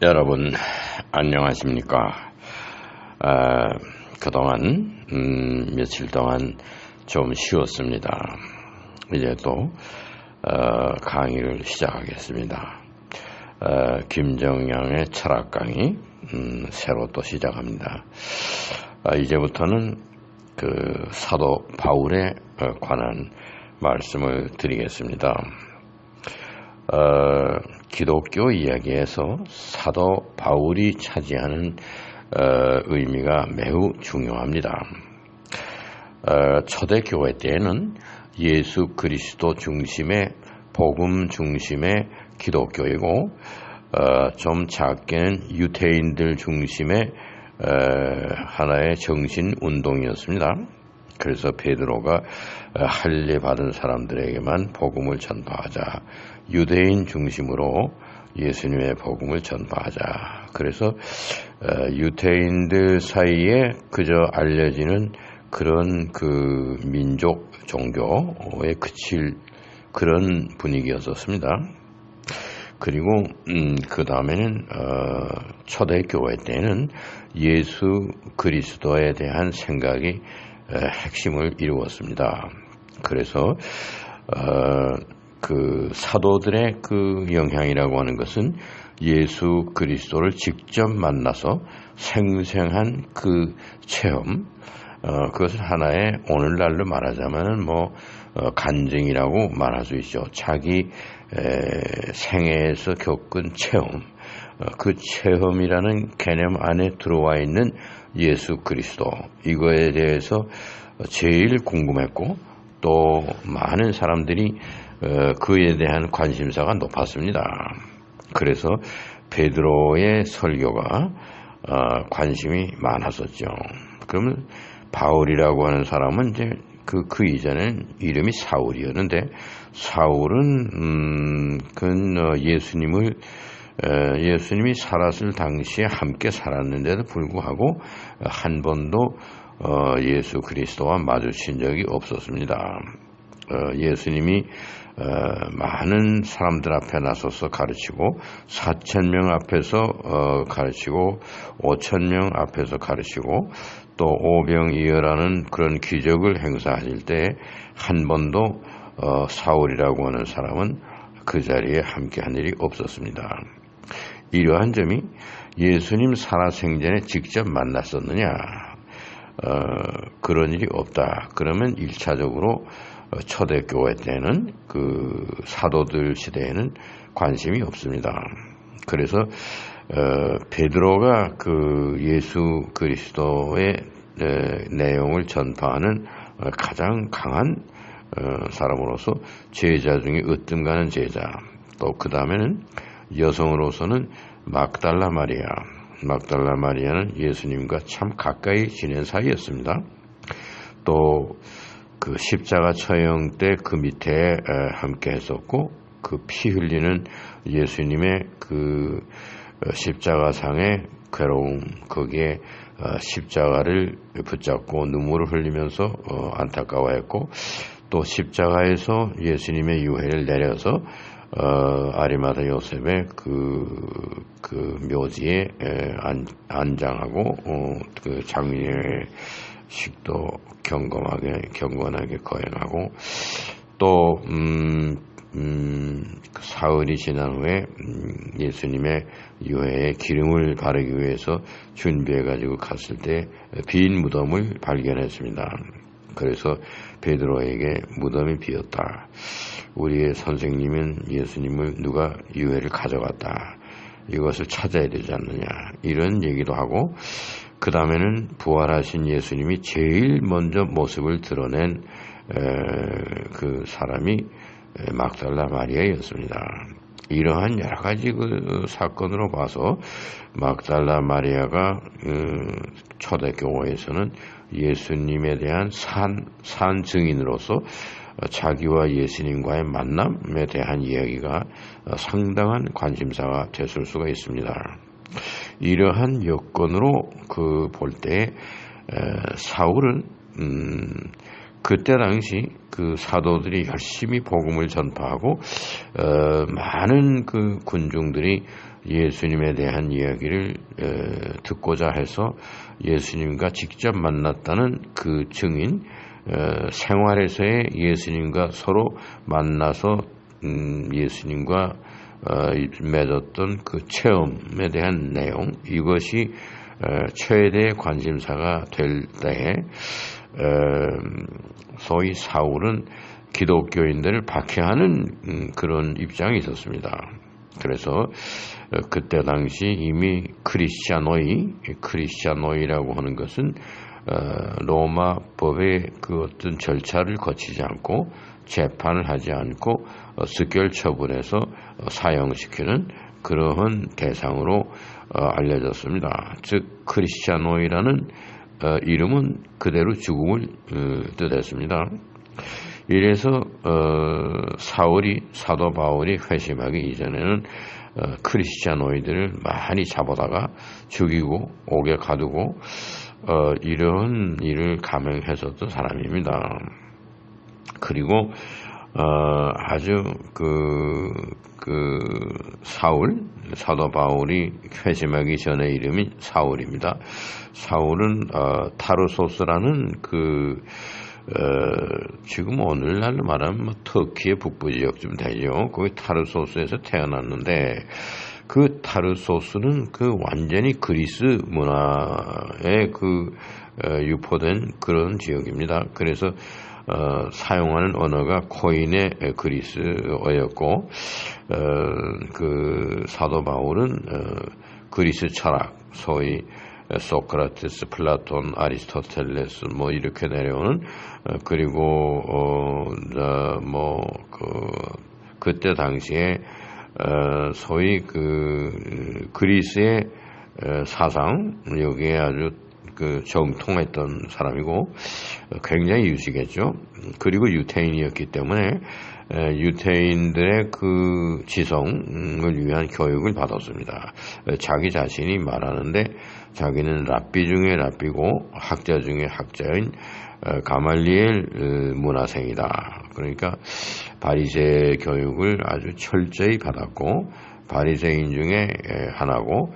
여러분 안녕하십니까? 그동안 며칠 동안 좀 쉬었습니다. 이제 또 강의를 시작하겠습니다. 김정양의 철학 강의 새로 또 시작합니다. 이제부터는 그 사도 바울에 관한 말씀을 드리겠습니다. 기독교 이야기에서 사도 바울이 차지하는 의미가 매우 중요합니다. 초대교회 때에는 예수 그리스도 중심의 복음 중심의 기독교이고 좀 작게는 유대인들 중심의 하나의 정신운동이었습니다. 그래서 베드로가 할례 받은 사람들에게만 복음을 전파하자, 유대인 중심으로 예수님의 복음을 전파하자. 그래서 유대인들 사이에 그저 알려지는 그런 그 민족 종교에 그칠 그런 분위기였었습니다. 그리고 그 다음에는 초대교회 때는 예수 그리스도에 대한 생각이 핵심을 이루었습니다. 그래서 그 사도들의 그 영향이라고 하는 것은 예수 그리스도를 직접 만나서 생생한 그 체험, 그것을 하나의 오늘날로 말하자면 간증이라고 말할 수 있죠. 자기 생애에서 겪은 체험, 그 체험이라는 개념 안에 들어와 있는 예수 그리스도, 이거에 대해서 제일 궁금했고 또 많은 사람들이 그에 대한 관심사가 높았습니다. 그래서 베드로의 설교가 관심이 많았었죠. 그러면 바울이라고 하는 사람은 이제 그 이전엔 이름이 사울이었는데, 사울은 예수님이 살았을 당시에 함께 살았는데도 불구하고 한 번도 예수 그리스도와 마주친 적이 없었습니다. 예수님이 많은 사람들 앞에 나서서 가르치고 4,000명 앞에서 가르치고 5,000명 앞에서 가르치고 또 오병이어라는 그런 기적을 행사하실 때 한 번도 사울이라고 하는 사람은 그 자리에 함께한 일이 없었습니다. 이러한 점이 예수님 살아생전에 직접 만났었느냐, 그런 일이 없다. 그러면 1차적으로 초대교회 때는 그 사도들 시대에는 관심이 없습니다. 그래서 베드로가 그 예수 그리스도의 내용을 전파하는 가장 강한 사람으로서 제자 중에 으뜸가는 제자, 또 그 다음에는 여성으로서는 막달라 마리아는 예수님과 참 가까이 지낸 사이였습니다. 또 그 십자가 처형 때 그 밑에 함께 했었고, 그 피 흘리는 예수님의 그 십자가상의 괴로움, 거기에 십자가를 붙잡고 눈물을 흘리면서 안타까워했고, 또 십자가에서 예수님의 유해를 내려서 아리마다 요셉의 그 묘지에 안장하고 그 장례식도 경건하게 거행하고, 또 사흘이 지난 후에 예수님의 유해에 기름을 바르기 위해서 준비해가지고 갔을 때 빈 무덤을 발견했습니다. 그래서 베드로에게 무덤이 비었다, 우리의 선생님은 예수님을 누가 유해를 가져갔다, 이것을 찾아야 되지 않느냐, 이런 얘기도 하고, 그 다음에는 부활하신 예수님이 제일 먼저 모습을 드러낸 그 사람이 막달라 마리아였습니다. 이러한 여러 가지 그 사건으로 봐서 막달라 마리아가 초대교회에서는 예수님에 대한 산 증인으로서 자기와 예수님과의 만남에 대한 이야기가 상당한 관심사가 됐을 수가 있습니다. 이러한 여건으로 볼 때 사울은 그때 당시 그 사도들이 열심히 복음을 전파하고 많은 그 군중들이 예수님에 대한 이야기를 듣고자 해서 예수님과 직접 만났다는 그 증인, 생활에서의 예수님과 서로 만나서 예수님과 맺었던 그 체험에 대한 내용, 이것이 최대의 관심사가 될 때에 소위 사울은 기독교인들을 박해하는 그런 입장이 있었습니다. 그래서 그때 당시 이미 크리스찬노이라고 하는 것은 로마 법의 그 어떤 절차를 거치지 않고 재판을 하지 않고 즉결 처분해서 사형시키는 그러한 대상으로 알려졌습니다. 즉 크리스찬노이라는 이름은 그대로 죽음을 뜻했습니다. 이래서 사도 바울이 회심하기 이전에는 크리스찬노이들을 많이 잡아다가 죽이고 옥에 가두고 이런 일을 감행했었던 사람입니다. 그리고 아주 사도 바울이 회심하기 전의 이름이 사울입니다. 사울은 타르소스라는 지금 오늘날로 말하면 터키의 북부 지역쯤 되죠. 거기 타르소스에서 태어났는데 그 타르소스는 완전히 그리스 문화에 유포된 그런 지역입니다. 그래서 사용하는 언어가 코인의 그리스어였고 그 사도 바울은 그리스 철학, 소위 소크라테스, 플라톤, 아리스토텔레스 이렇게 내려오는 그리고 그때 당시에 소위 그리스의 사상, 여기에 아주 정통했던 사람이고 굉장히 유식했죠. 그리고 유태인이었기 때문에 유태인들의 그 지성을 위한 교육을 받았습니다. 자기 자신이 말하는데 자기는 랍비 중에 랍비고 학자 중에 학자인 가말리엘 문화생이다. 그러니까 바리새 교육을 아주 철저히 받았고 바리새인 중에 하나고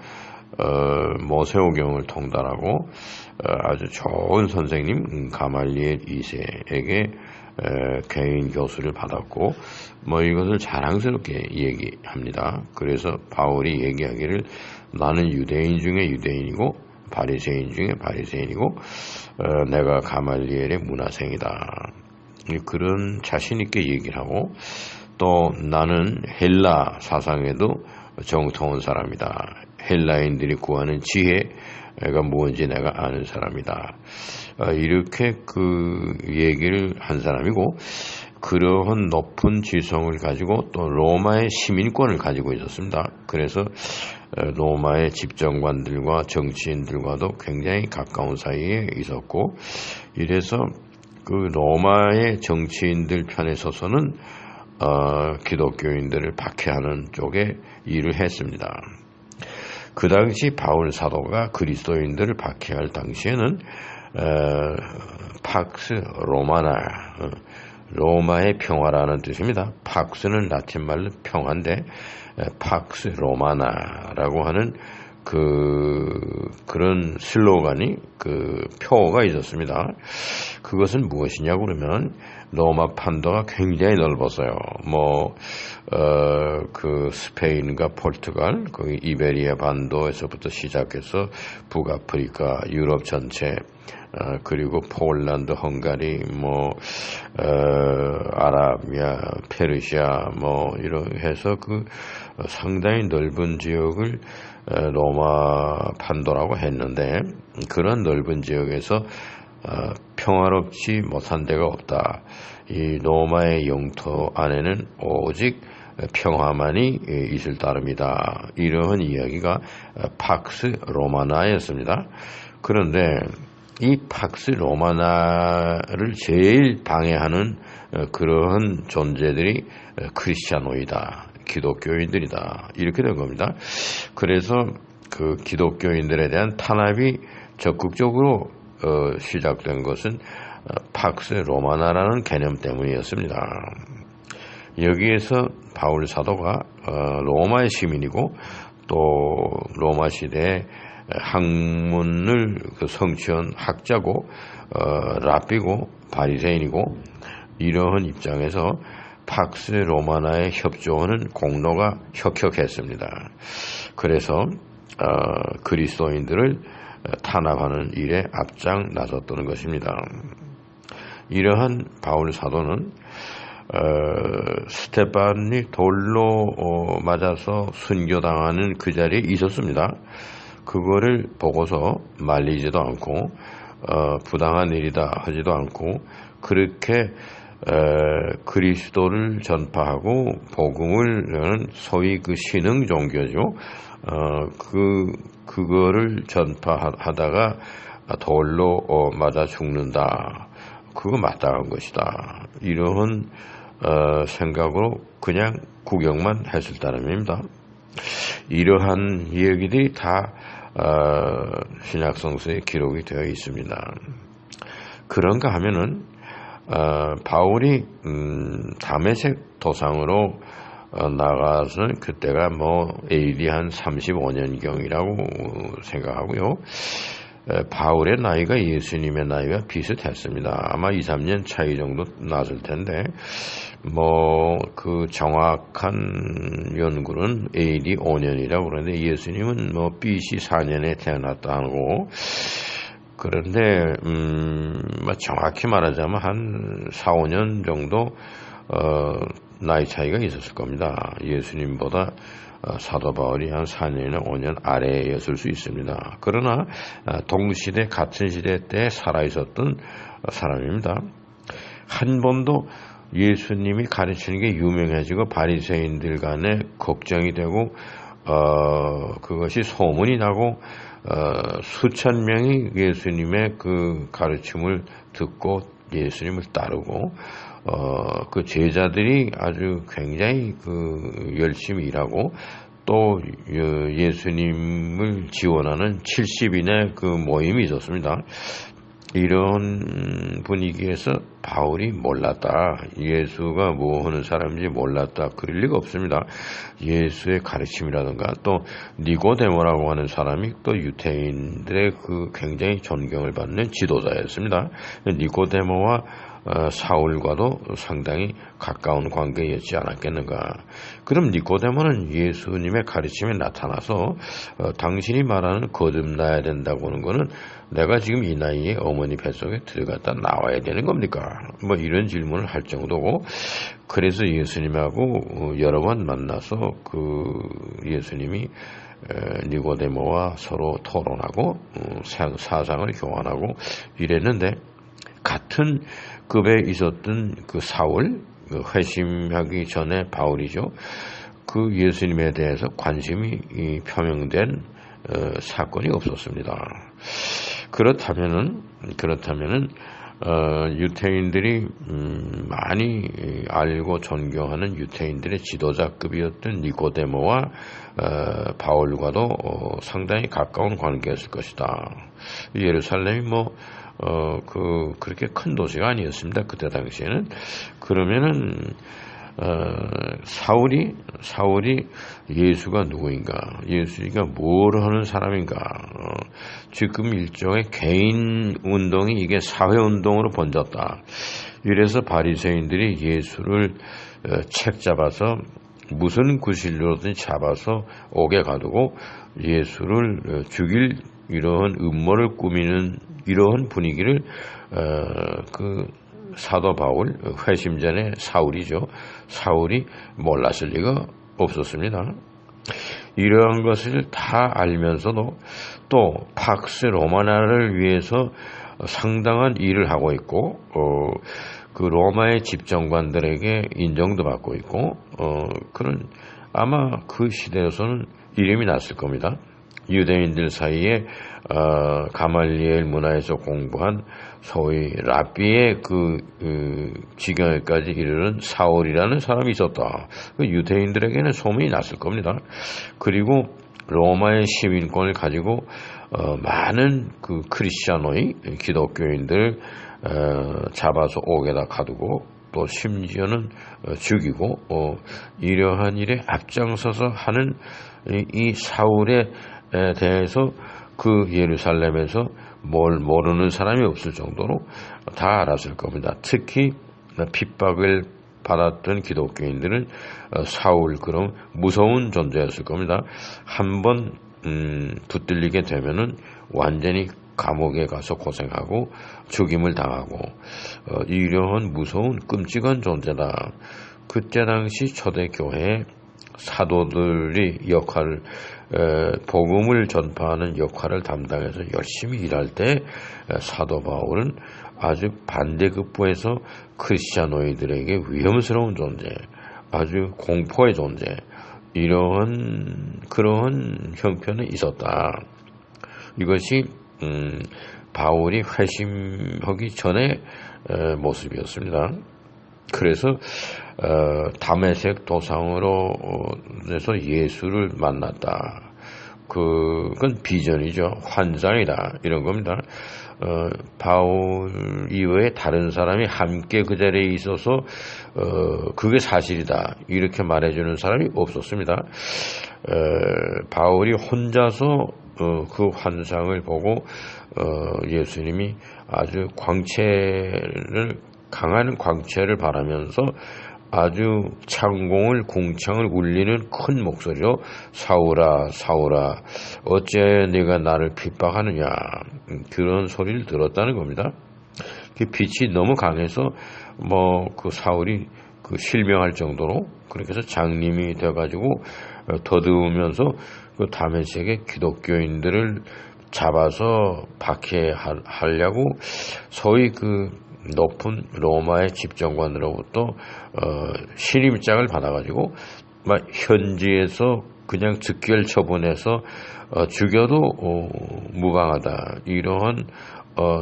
모세오경을 통달하고 아주 좋은 선생님 가말리엘 2세에게 개인 교수를 받았고 이것을 자랑스럽게 얘기합니다. 그래서 바울이 얘기하기를 나는 유대인 중에 유대인이고 바리새인 중에 바리새인이고 내가 가말리엘의 문화생이다. 그런 자신 있게 얘기를 하고 또 나는 헬라 사상에도 정통한 사람이다. 헬라인들이 구하는 지혜가 뭔지 내가 아는 사람이다. 이렇게 얘기를 한 사람이고 그러한 높은 지성을 가지고 또 로마의 시민권을 가지고 있었습니다. 그래서 로마의 집정관들과 정치인들과도 굉장히 가까운 사이에 있었고 이래서 로마의 정치인들 편에 서서는 기독교인들을 박해하는 쪽에 일을 했습니다. 그 당시 바울 사도가 그리스도인들을 박해할 당시에는 팍스 로마나, 로마의 평화라는 뜻입니다. 팍스는 라틴말로 평화인데 팍스 로마나라고 하는 그런 슬로건이 표어가 있었습니다. 그것은 무엇이냐고 그러면 로마 판도가 굉장히 넓었어요. 스페인과 포르투갈, 거기 이베리아 반도에서부터 시작해서 북아프리카, 유럽 전체, 그리고 폴란드, 헝가리, 아라비아, 페르시아, 이렇게 해서 상당히 넓은 지역을 로마 판도라고 했는데 그런 넓은 지역에서 평화롭지 못한 데가 없다. 이 로마의 영토 안에는 오직 평화만이 있을 따름이다. 이러한 이야기가 팍스 로마나였습니다. 그런데 이 팍스 로마나를 제일 방해하는 그러한 존재들이 크리스찬노이다. 기독교인들이다. 이렇게 된 겁니다. 그래서 기독교인들에 대한 탄압이 적극적으로 시작된 것은 팍스 로마나라는 개념 때문이었습니다. 여기에서 바울 사도가 로마의 시민이고 또 로마 시대의 학문을 성취한 학자고 랍비고 바리새인이고 이러한 입장에서 팍스 로마나의 협조하는 공로가 혁혁했습니다. 그래서 그리스도인들을 탄압하는 일에 앞장 나섰던 것입니다. 이러한 바울 사도는 스테반이 돌로 맞아서 순교당하는 그 자리에 있었습니다. 그거를 보고서 말리지도 않고 부당한 일이다 하지도 않고 그렇게 그리스도를 전파하고 복음을 소위 그 신흥 종교죠. 그거를 전파하다가 돌로 맞아 죽는다. 그거 마땅한 것이다. 이러한 생각으로 그냥 구경만 했을 따름입니다. 이러한 이야기들이 다 신약성서에 기록이 되어 있습니다. 그런가 하면은 바울이 다메섹 도상으로 나가서는 그때가 AD 한 35년경이라고 생각하고요. 바울의 나이가 예수님의 나이가 비슷했습니다. 아마 2, 3년 차이 정도 났을 텐데 그 정확한 연구는 AD 5년이라고 그러는데 예수님은 BC 4년에 태어났다고. 그런데 정확히 말하자면 한 4, 5년 정도 나이 차이가 있었을 겁니다. 예수님보다 사도 바울이 한 4년이나 5년 아래였을 수 있습니다. 그러나 동시대 같은 시대 때 살아있었던 사람입니다. 한 번도 예수님이 가르치는 게 유명해지고 바리새인들 간에 걱정이 되고 그것이 소문이 나고 수천 명이 예수님의 그 가르침을 듣고 예수님을 따르고 그 제자들이 아주 굉장히 열심히 일하고 또 예수님을 지원하는 70인의 그 모임이 있었습니다. 이런 분위기에서 바울이 몰랐다. 예수가 뭐 하는 사람인지 몰랐다. 그럴 리가 없습니다. 예수의 가르침이라든가 또 니고데모라고 하는 사람이 또 유대인들의 그 굉장히 존경을 받는 지도자였습니다. 니고데모와 사울과도 상당히 가까운 관계였지 않았겠는가. 그럼 니고데모는 예수님의 가르침에 나타나서 당신이 말하는 거듭나야 된다고 하는 거는 내가 지금 이 나이에 어머니 뱃속에 들어갔다 나와야 되는 겁니까? 이런 질문을 할 정도고, 그래서 예수님하고 여러 번 만나서 예수님이 니고데모와 서로 토론하고 사상을 교환하고 이랬는데, 같은 급에 있었던 그 사울, 회심하기 전에 바울이죠. 그 예수님에 대해서 관심이 표명된 사건이 없었습니다. 그렇다면은 유태인들이 많이 알고 존경하는 유태인들의 지도자급이었던 니고데모와 바울과도 상당히 가까운 관계였을 것이다. 예루살렘이 그렇게 큰 도시가 아니었습니다. 그때 당시에는. 그러면은 사울이 예수가 누구인가, 예수가 뭘 하는 사람인가, 지금 일종의 개인 운동이 이게 사회 운동으로 번졌다. 이래서 바리새인들이 예수를 책잡아서 무슨 구실로든 잡아서 옥에 가두고 예수를 죽일 이러한 음모를 꾸미는 이러한 분위기를 사도 바울, 회심 전에 사울이죠. 사울이 몰랐을 리가 없었습니다. 이러한 것을 다 알면서도 또 팍스 로마나를 위해서 상당한 일을 하고 있고, 그 로마의 집정관들에게 인정도 받고 있고, 그런 아마 그 시대에서는 이름이 났을 겁니다. 유대인들 사이에 가말리엘 문화에서 공부한 소위 랍비의 지경에까지 이르는 사울이라는 사람이 있었다. 유대인들에게는 소문이 났을 겁니다. 그리고 로마의 시민권을 가지고 많은 그 크리스찬의 기독교인들 잡아서 옥에다 가두고 또 심지어는 죽이고 이러한 일에 앞장서서 하는 이 사울에 대해서 그 예루살렘에서 뭘 모르는 사람이 없을 정도로 다 알았을 겁니다. 특히 핍박을 받았던 기독교인들은 사울 그런 무서운 존재였을 겁니다. 한번 붙들리게 되면은 완전히 감옥에 가서 고생하고 죽임을 당하고 이러한 무서운 끔찍한 존재다. 그때 당시 초대교회에 사도들이 복음을 전파하는 역할을 담당해서 열심히 일할 때 사도 바울은 아주 반대급부에서 크리스찬노이들에게 위험스러운 존재, 아주 공포의 존재, 그러한 형편이 있었다. 이것이 바울이 회심하기 전의 모습이었습니다. 그래서 다메섹 도상으로 해서 예수를 만났다. 그건 비전이죠. 환상이다. 이런 겁니다. 바울 이외에 다른 사람이 함께 그 자리에 있어서 그게 사실이다. 이렇게 말해주는 사람이 없었습니다. 바울이 혼자서 그 환상을 보고 예수님이 아주 강한 광채를 바라면서 아주 궁창을 울리는 큰 목소리로 사울아 사울아 어째 네가 나를 핍박하느냐 그런 소리를 들었다는 겁니다. 그 빛이 너무 강해서 그 사울이 실명할 정도로 그렇게 해서 장님이 돼가지고 더듬으면서 그 다메섹의 기독교인들을 잡아서 박해하려고 소위 그 높은 로마의 집정관으로부터 신임장을 받아가지고 현지에서 그냥 즉결 처분해서 죽여도 무방하다 이러한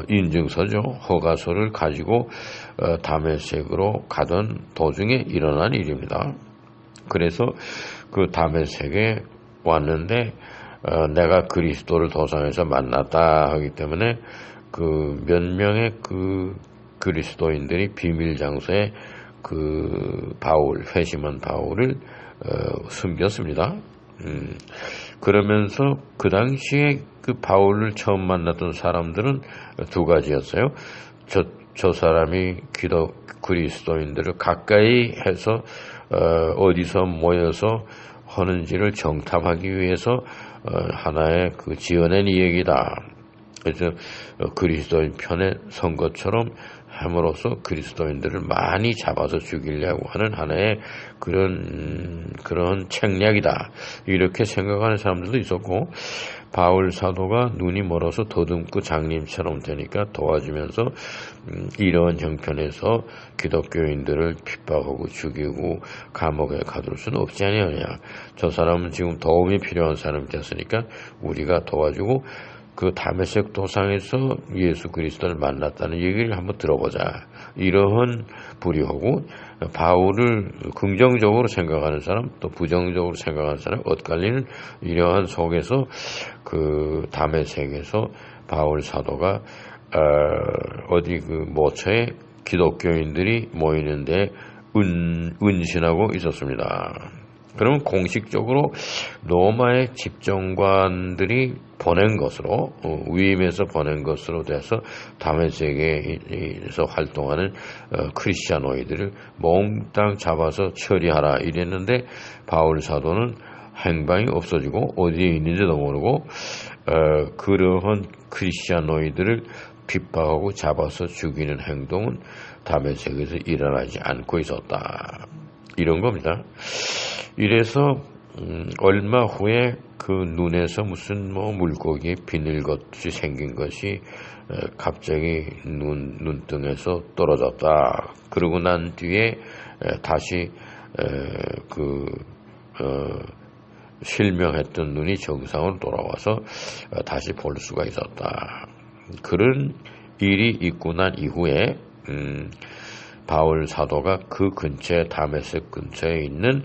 인증서죠. 허가서를 가지고 다메섹으로 가던 도중에 일어난 일입니다. 그래서 그 다메섹에 왔는데 내가 그리스도를 도상에서 만났다 하기 때문에 그 몇 명의 그 그리스도인들이 비밀 장소에 그 회심한 바울을 숨겼습니다. 그러면서 그 당시에 그 바울을 처음 만났던 사람들은 두 가지였어요. 저 사람이 그리스도인들을 가까이 해서 어디서 모여서 하는지를 정탐하기 위해서 하나의 그 지어낸 이야기다. 그래서 그리스도인 편에 선 것처럼 함으로써 그리스도인들을 많이 잡아서 죽이려고 하는 하나의 그런 책략이다. 이렇게 생각하는 사람들도 있었고, 바울 사도가 눈이 멀어서 더듬고 장님처럼 되니까 도와주면서 이러한 형편에서 기독교인들을 핍박하고 죽이고 감옥에 가둘 수는 없지 않느냐. 저 사람은 지금 도움이 필요한 사람이 됐으니까 우리가 도와주고 그 다메섹 도상에서 예수 그리스도를 만났다는 얘기를 한번 들어보자. 이러한 불의하고 바울을 긍정적으로 생각하는 사람 또 부정적으로 생각하는 사람 엇갈리는 이러한 속에서 그 다메섹에서 바울 사도가 어디 그 모처에 기독교인들이 모이는데 은신하고 있었습니다. 그러면 공식적으로 로마의 집정관들이 보낸 것으로 위임해서 보낸 것으로 돼서 다메섹에서 활동하는 크리스찬노이들을 몽땅 잡아서 처리하라 이랬는데 바울 사도는 행방이 없어지고 어디에 있는지도 모르고 그러한 크리스찬노이들을 핍박하고 잡아서 죽이는 행동은 다메섹에서 일어나지 않고 있었다. 이런 겁니다. 이래서 얼마 후에 그 눈에서 무슨 물고기 비늘같이 생긴 것이 갑자기 눈등에서 떨어졌다. 그러고 난 뒤에 다시 실명했던 눈이 정상으로 돌아와서 다시 볼 수가 있었다. 그런 일이 있고 난 이후에 바울 사도가 그 근처에 다메섹 근처에 있는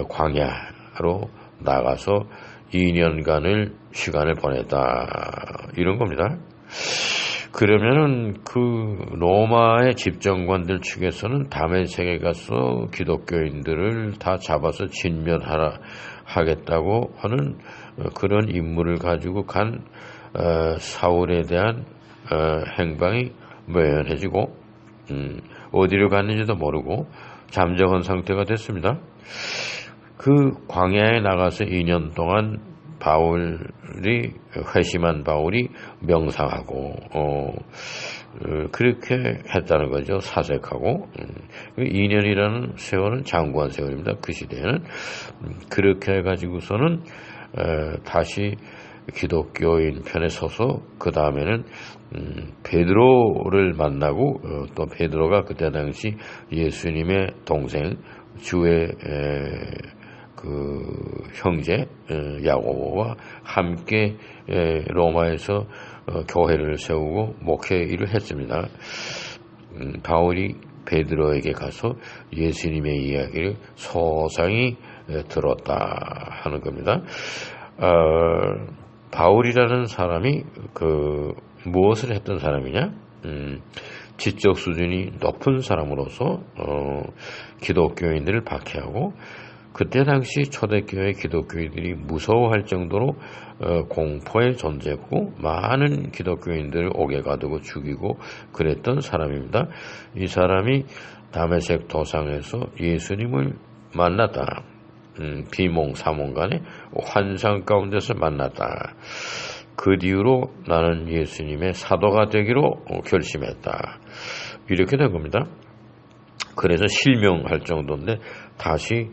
광야로 나가서 2년간을 시간을 보냈다. 이런 겁니다. 그러면은 그 로마의 집정관들 측에서는 다메섹에 가서 기독교인들을 다 잡아서 하겠다고 하는 그런 임무를 가지고 간 사울에 대한 행방이 묘연해지고 어디로 갔는지도 모르고 잠적한 상태가 됐습니다. 그 광야에 나가서 2년 동안 회심한 바울이 명상하고 그렇게 했다는 거죠. 사색하고 2년이라는 세월은 장구한 세월입니다. 그 시대에는 그렇게 해가지고서는 다시 기독교인 편에 서서 그 다음에는 베드로를 만나고 또 베드로가 그때 당시 예수님의 동생 주의 그 형제 야고보와 함께 로마에서 교회를 세우고 목회 일을 했습니다. 바울이 베드로에게 가서 예수님의 이야기를 소상히 들었다 하는 겁니다. 바울이라는 사람이 무엇을 했던 사람이냐? 지적 수준이 높은 사람으로서 기독교인들을 박해하고 그때 당시 초대교회 기독교인들이 무서워할 정도로 공포의 존재고 많은 기독교인들을 옥에 가두고 죽이고 그랬던 사람입니다. 이 사람이 다메섹 도상에서 예수님을 만났다. 비몽사몽간에 환상 가운데서 만났다. 그 뒤로 나는 예수님의 사도가 되기로 결심했다. 이렇게 된 겁니다. 그래서 실명할 정도인데 다시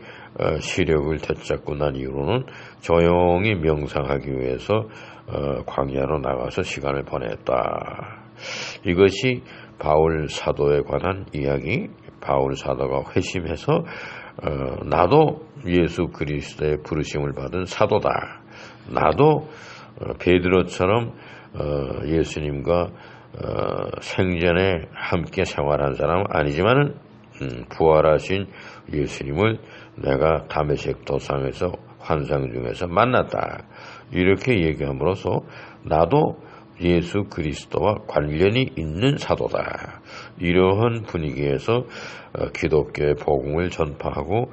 시력을 되찾고 난 이후로는 조용히 명상하기 위해서 광야로 나가서 시간을 보냈다. 이것이 바울 사도에 관한 이야기. 바울 사도가 회심해서 나도 예수 그리스도의 부르심을 받은 사도다. 나도 베드로처럼 예수님과 생전에 함께 생활한 사람은 아니지만은 부활하신 예수님을 내가 다메섹 도상에서 환상 중에서 만났다. 이렇게 얘기함으로써 나도 예수 그리스도와 관련이 있는 사도다. 이러한 분위기에서 기독교의 복음을 전파하고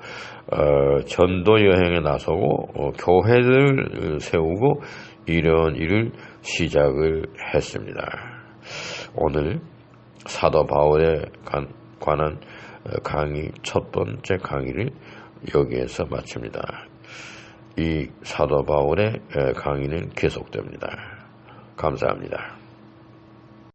전도 여행에 나서고 교회를 세우고 이런 일을 시작을 했습니다. 오늘 사도 바울에 관한 강의 첫 번째 강의를 여기에서 마칩니다. 이 사도 바울의 강의는 계속됩니다. 감사합니다.